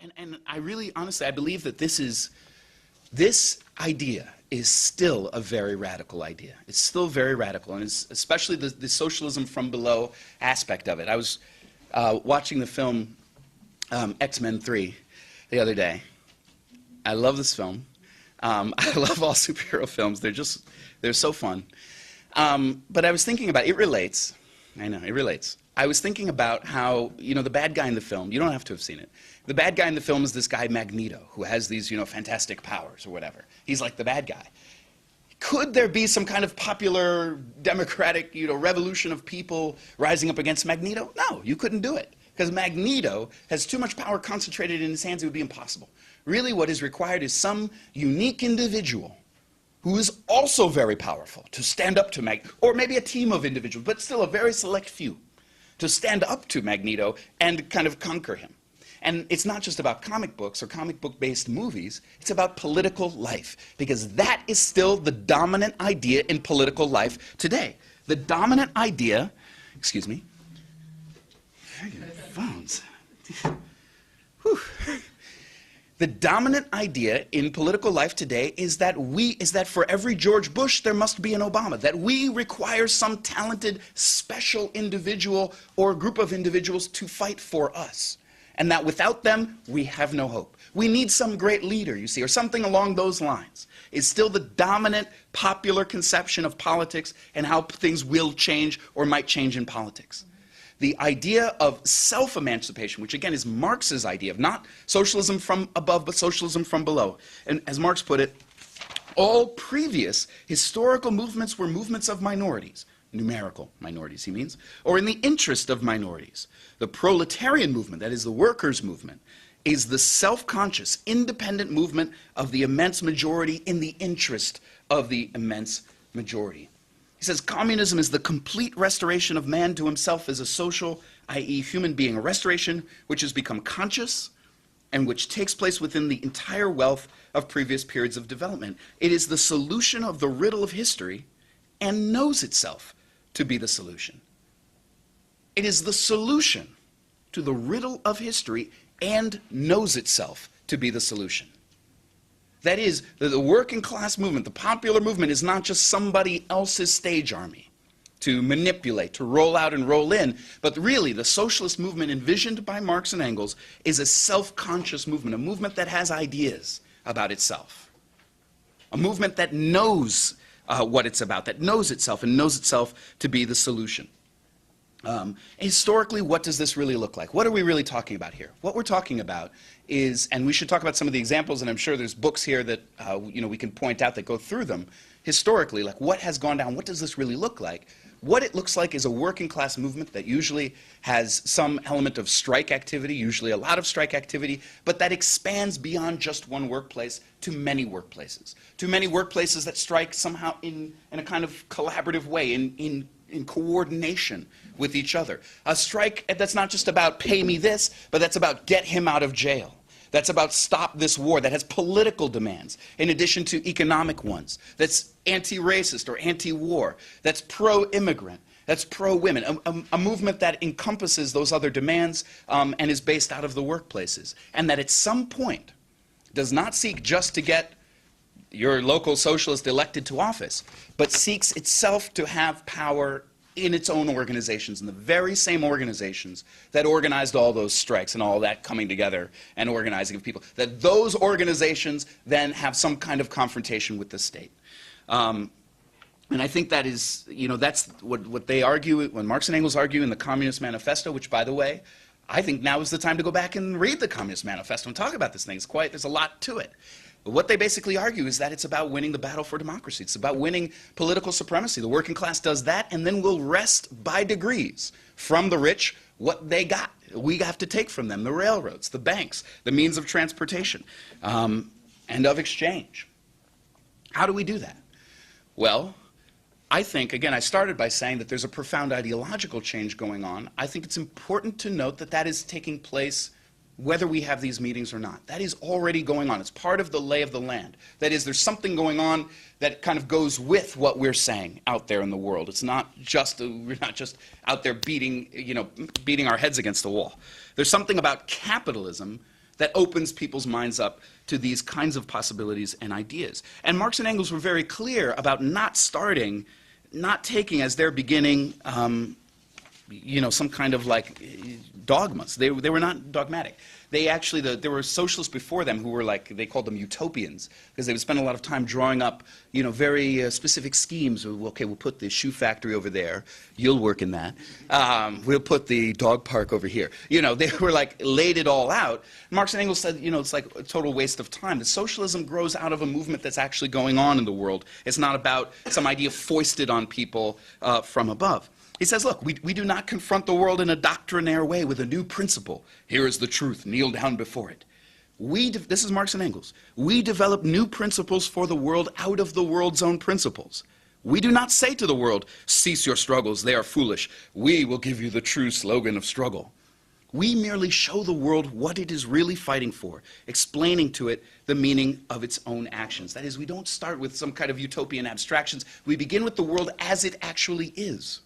And I really, honestly, I believe that this idea is still a very radical idea. It's still very radical, and it's especially the socialism from below aspect of it. I was watching the film X-Men 3 the other day. I love this film. I love all superhero films. They're so fun. But I was thinking about, it relates. I know, it relates. I was thinking about how, the bad guy in the film, you don't have to have seen it. The bad guy in the film is this guy Magneto, who has these, fantastic powers or whatever. He's like the bad guy. Could there be some kind of popular, democratic, revolution of people rising up against Magneto? No, you couldn't do it. Because Magneto has too much power concentrated in his hands, it would be impossible. Really, what is required is some unique individual who is also very powerful to stand up to Magneto, or maybe a team of individuals, but still a very select few, to stand up to Magneto and kind of conquer him. And it's not just about comic books or comic book-based movies, it's about political life, because that is still the dominant idea in political life today. The dominant idea, excuse me, phones. Whew. The dominant idea in political life today is that for every George Bush there must be an Obama, that we require some talented, special individual or group of individuals to fight for us, and that without them we have no hope. We need some great leader, you see, or something along those lines. Is still the dominant popular conception of politics and how things will change or might change in politics. The idea of self-emancipation, which again is Marx's idea of not socialism from above, but socialism from below. And as Marx put it, all previous historical movements were movements of minorities, numerical minorities, he means, or in the interest of minorities. The proletarian movement, that is the workers' movement, is the self-conscious, independent movement of the immense majority in the interest of the immense majority. He says communism is the complete restoration of man to himself as a social, i.e. human being, a restoration which has become conscious and which takes place within the entire wealth of previous periods of development. It is the solution of the riddle of history and knows itself to be the solution. It is the solution to the riddle of history and knows itself to be the solution. That is, the working class movement, the popular movement, is not just somebody else's stage army to manipulate, to roll out and roll in, but really the socialist movement envisioned by Marx and Engels is a self-conscious movement, a movement that has ideas about itself, a movement that knows what it's about, that knows itself and knows itself to be the solution. Historically, what does this really look like? What are we really talking about here? What we're talking about is, and we should talk about some of the examples, and I'm sure there's books here that we can point out that go through them. Historically, like what has gone down, what does this really look like? What it looks like is a working class movement that usually has some element of strike activity, usually a lot of strike activity, but that expands beyond just one workplace to many workplaces that strike somehow in a kind of collaborative way, in coordination with each other. A strike that's not just about pay me this, but that's about get him out of jail. That's about stop this war, that has political demands in addition to economic ones. That's anti-racist or anti-war. That's pro-immigrant. That's pro-women. A movement that encompasses those other demands and is based out of the workplaces. And that at some point does not seek just to get your local socialist elected to office, but seeks itself to have power in its own organizations, in the very same organizations that organized all those strikes and all that coming together and organizing of people, that those organizations then have some kind of confrontation with the state. And I think that is, that's what they argue, when Marx and Engels argue in the Communist Manifesto, which, by the way, I think now is the time to go back and read the Communist Manifesto and talk about this thing. There's a lot to it. But what they basically argue is that it's about winning the battle for democracy. It's about winning political supremacy. The working class does that, and then will wrest by degrees from the rich what they got. We have to take from them the railroads, the banks, the means of transportation, and of exchange. How do we do that? Well, I think, again, I started by saying that there's a profound ideological change going on. I think it's important to note that that is taking place whether we have these meetings or not. That is already going on. It's part of the lay of the land. That is, there's something going on that kind of goes with what we're saying out there in the world. It's not just, we're not just out there beating our heads against the wall. There's something about capitalism that opens people's minds up to these kinds of possibilities and ideas. And Marx and Engels were very clear about not taking as their beginning, some kind of like dogmas. They were not dogmatic. They actually, there were socialists before them who were like, they called them utopians, because they would spend a lot of time drawing up, very specific schemes. Okay, we'll put the shoe factory over there. You'll work in that. We'll put the dog park over here. They were like, laid it all out. Marx and Engels said, it's like a total waste of time. That socialism grows out of a movement that's actually going on in the world. It's not about some idea foisted on people from above. He says, look, we do not confront the world in a doctrinaire way with a new principle. Here is the truth, kneel down before it. This is Marx and Engels. We develop new principles for the world out of the world's own principles. We do not say to the world, cease your struggles, they are foolish. We will give you the true slogan of struggle. We merely show the world what it is really fighting for, explaining to it the meaning of its own actions. That is, we don't start with some kind of utopian abstractions. We begin with the world as it actually is.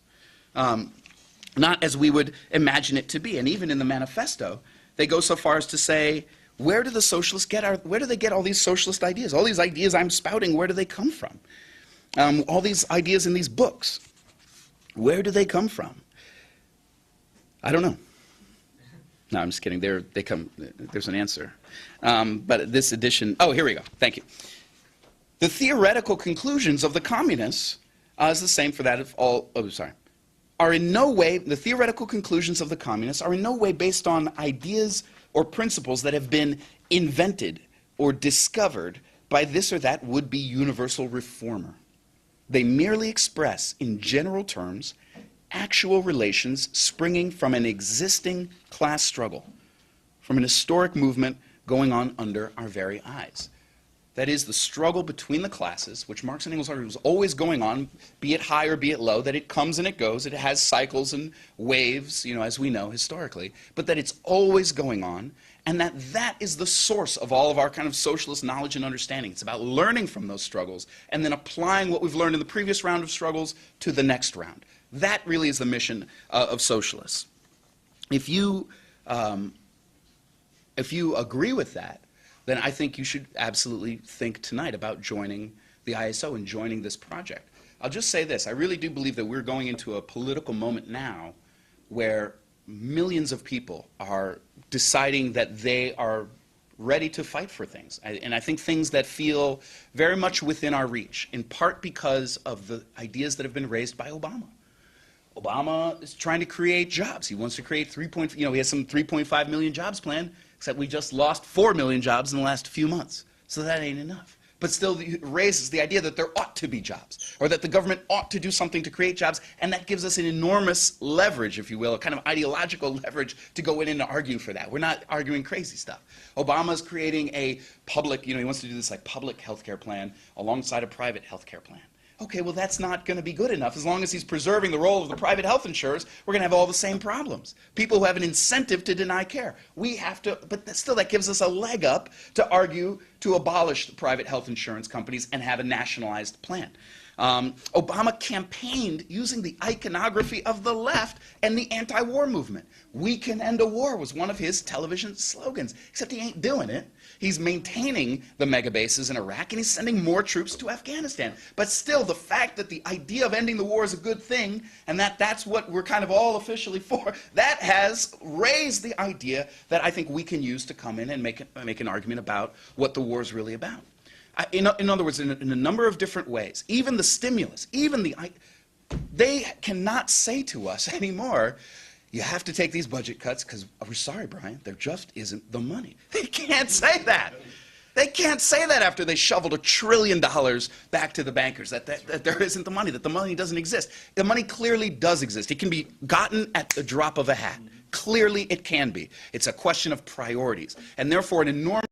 Not as we would imagine it to be. And even in the manifesto, they go so far as to say, where do the socialists where do they get all these socialist ideas? All these ideas I'm spouting, where do they come from? All these ideas in these books, where do they come from? I don't know. No, I'm just kidding. There's an answer. But this edition, oh, here we go. Thank you. The theoretical conclusions of the communists is the same for that of all, are in no way, the theoretical conclusions of the communists are in no way based on ideas or principles that have been invented or discovered by this or that would-be universal reformer. They merely express, in general terms, actual relations springing from an existing class struggle, from an historic movement going on under our very eyes. That is, the struggle between the classes, which Marx and Engels argued was always going on, be it high or be it low, that it comes and it goes, it has cycles and waves, as we know historically, but that it's always going on, and that is the source of all of our kind of socialist knowledge and understanding. It's about learning from those struggles and then applying what we've learned in the previous round of struggles to the next round. That really is the mission of socialists. If you agree with that, then I think you should absolutely think tonight about joining the ISO and joining this project. I'll just say this, I really do believe that we're going into a political moment now where millions of people are deciding that they are ready to fight for things. And I think things that feel very much within our reach, in part because of the ideas that have been raised by Obama. Obama is trying to create jobs. He wants to create he has some 3.5 million jobs planned, except we just lost 4 million jobs in the last few months. So that ain't enough. But still it raises the idea that there ought to be jobs, or that the government ought to do something to create jobs, and that gives us an enormous leverage, if you will, a kind of ideological leverage to go in and argue for that. We're not arguing crazy stuff. Obama's creating a public, he wants to do this like public healthcare plan alongside a private healthcare plan. Okay, well that's not going to be good enough. As long as he's preserving the role of the private health insurers, we're going to have all the same problems. People who have an incentive to deny care. We have to, but still that gives us a leg up to argue to abolish the private health insurance companies and have a nationalized plan. Obama campaigned using the iconography of the left and the anti-war movement. We can end a war was one of his television slogans, except he ain't doing it. He's maintaining the mega bases in Iraq and he's sending more troops to Afghanistan. But still, the fact that the idea of ending the war is a good thing and that's what we're kind of all officially for, that has raised the idea that I think we can use to come in and make an argument about what the war is really about. In other words, in a number of different ways, even the stimulus, they cannot say to us anymore, you have to take these budget cuts because, we're sorry, Brian, there just isn't the money. They can't say that. They can't say that after they shoveled $1 trillion back to the bankers, that there isn't the money, that the money doesn't exist. The money clearly does exist. It can be gotten at the drop of a hat. Clearly it can be. It's a question of priorities. And therefore, an enormous